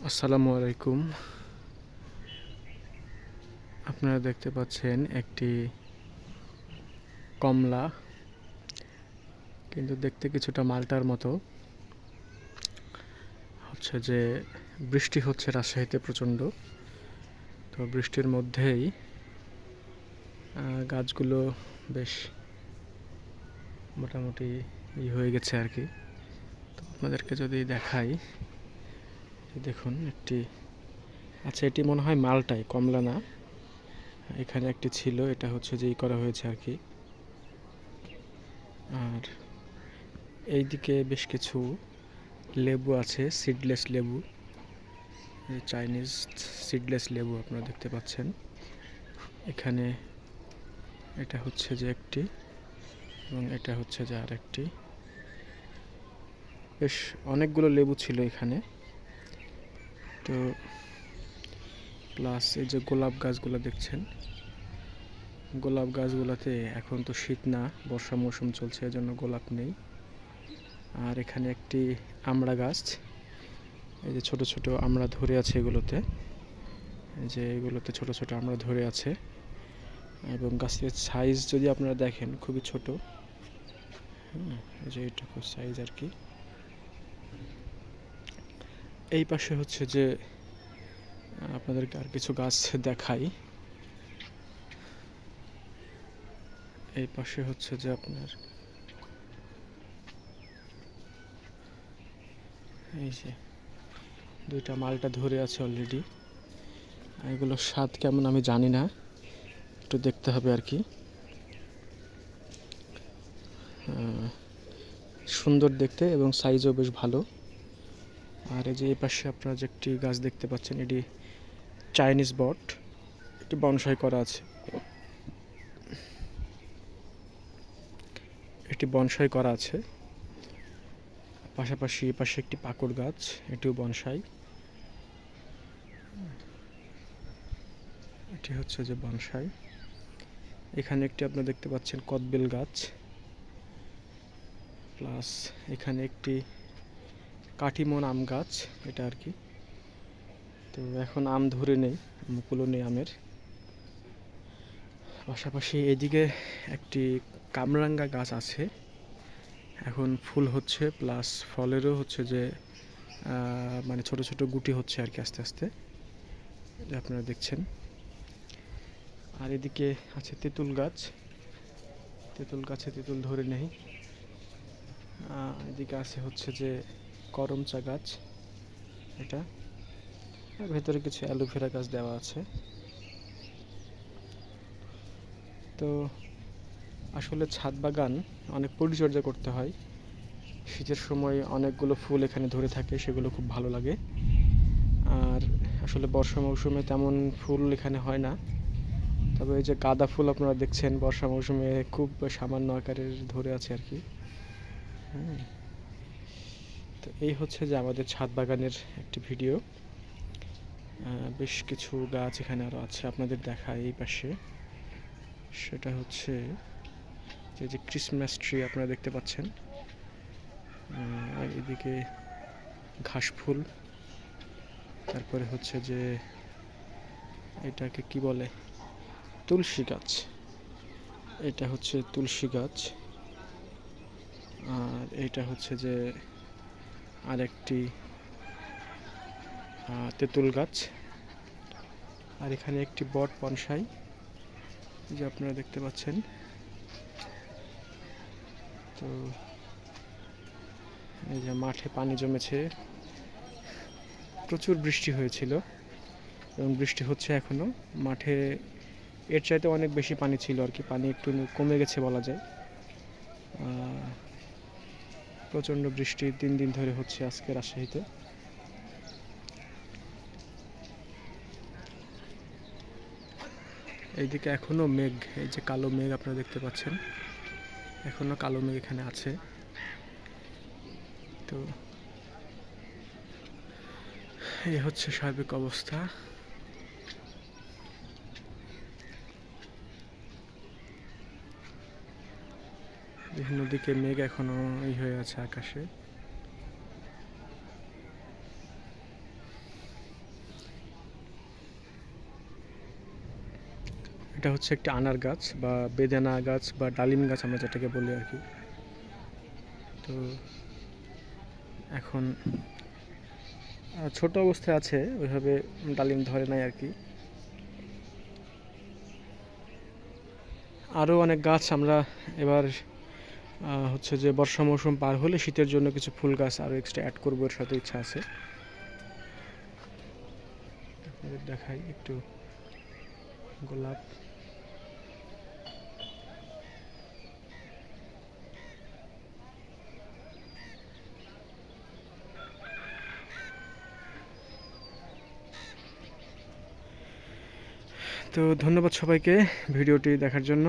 আসসালামু আলাইকুম। আপনারা দেখতে পাচ্ছেন একটি কমলা, কিন্তু দেখতে কিছুটা মালটার মতো। হচ্ছে যে বৃষ্টি হচ্ছে রাজশাহীতে প্রচণ্ড, তো বৃষ্টির মধ্যেই গাছগুলো বেশ মোটামুটি হয়ে গেছে আর কি। তো আপনাদেরকে যদি দেখাই, দেখুন একটি, আচ্ছা এটি মনে হয় মালটাই, কমলা না। এখানে একটি ছিল, এটা হচ্ছে যে করা হয়েছে আর কি। আর এইদিকে বেশ কিছু লেবু আছে, সিডলেস লেবু, চাইনিজ সিডলেস লেবু আপনারা দেখতে পাচ্ছেন এখানে। এটা হচ্ছে যে একটি, এবং এটা হচ্ছে যে আর একটি। বেশ অনেকগুলো লেবু ছিল এখানে। তো প্লাস এই যে গোলাপ গাছগুলো দেখছেন, গোলাপ গাছগুলোতে এখন তো শীত না, বর্ষা মৌসুম চলছে, এজন্য গোলাপ নেই। আর এখানে একটি আমড়া গাছ, এই যে ছোট ছোট আমড়া ধরে আছে এগুলোতে, এই যে এগুলোতে ছোট ছোট আমড়া ধরে আছে। এবং গাছের সাইজ যদি আপনারা দেখেন খুবই ছোট, এই যে এইটুকু সাইজ আর কি। এই পাশে হচ্ছে যে আপনাদেরকে আর কিছু গাছ দেখাই। এই পাশে হচ্ছে যে আপনার এই যে দুইটা মালটা ধরে আছে অলরেডি। এগুলোর স্বাদ কেমন আমি জানি না, একটু দেখতে হবে আর কি। সুন্দর দেখতে এবং সাইজও বেশ ভালো। আর এই যে এই পাশে আপনারা যে একটি গাছ দেখতে পাচ্ছেন, এটি চাইনিজ বট, এটি বনসাই করা আছে, এটি বনসাই করা আছে। পাশাপাশি এ পাশে একটি পাকুড় গাছ, এটিও বনসাই। এটি হচ্ছে যে বনসাই। এখানে একটি আপনারা দেখতে পাচ্ছেন কদবেল গাছ, প্লাস এখানে একটি কাটিমন আম গাছ, এটা আর কি। তো এখন আম ধরে নেই, মুকুলও নেই আমের। পাশাপাশি এদিকে একটি কামরাঙ্গা গাছ আছে, এখন ফুল হচ্ছে, প্লাস ফলেরও হচ্ছে যে মানে ছোট ছোট গুটি হচ্ছে আর কি আস্তে আস্তে, আপনারা দেখছেন। আর এদিকে আছে তেঁতুল গাছ, তেঁতুল গাছে তেঁতুল ধরে নেই। এদিকে আছে হচ্ছে যে করমচা গাছ, এটা ভেতরে কিছু অ্যালোভেরা গাছ দেওয়া আছে। তো আসলে ছাদ বাগান অনেক পরিচর্যা করতে হয়। শীতের সময় অনেকগুলো ফুল এখানে ধরে থাকে, সেগুলো খুব ভালো লাগে। আর আসলে বর্ষা মৌসুমে তেমন ফুল এখানে হয় না, তবে এই যে গাঁদা ফুল আপনারা দেখছেন বর্ষা মৌসুমে খুব সামান্য আকারের ধরে আছে আর কি। তো এই হচ্ছে যে আমাদের ছাদ বাগানের একটি ভিডিও। বেশ কিছু গাছ এখানে আরও আছে, আপনাদের দেখায় এই পাশে। সেটা হচ্ছে যে ক্রিসমাস ট্রি আপনারা দেখতে পাচ্ছেন। আর এদিকে ঘাস ফুল, তারপরে হচ্ছে যে এটাকে কি বলে, তুলসী গাছ, এটা হচ্ছে তুলসী গাছ। আর এটা হচ্ছে যে আরেকটি তেঁতুল গাছ। আর এখানে একটি বট বনসাই, যে আপনারা দেখতে পাচ্ছেন। তো এই যে মাঠে পানি জমেছে, প্রচুর বৃষ্টি হয়েছিল এবং বৃষ্টি হচ্ছে এখনো। মাঠে এর চাইতে অনেক বেশি পানি ছিল আর কি, পানি একটু কমে গেছে বলা যায়। প্রচণ্ড বৃষ্টি 3 দিন ধরে হচ্ছে আজকে রাজশাহীতে। এইদিকে এখনো মেঘ, এই যে কালো মেঘ আপনারা দেখতে পাচ্ছেন, এখনো কালো মেঘ এখানে আছে। তো এই হচ্ছে সার্বিক অবস্থা। বিভিন্ন দিকে মেঘ এখনো হয়ে আছে আকাশে। এটা হচ্ছে একটি আনার গাছ বা বেদানা গাছ বা ডালিম গাছ আমরা যেটাকে বলি আর কি। তো এখন ছোট অবস্থায় আছে, ওইভাবে ডালিম ধরে নাই আর কি। আরও অনেক গাছ আমরা এবার হচ্ছে যে বর্ষা মৌসুম পার হলে শীতের জন্য কিছু ফুল গাছ আরও এক্সট্রা অ্যাড করবো, এর সাথে ইচ্ছা আছে। আপনাদের দেখাই একটু গোলাপ। তো ধন্যবাদ সবাইকে ভিডিওটি দেখার জন্য।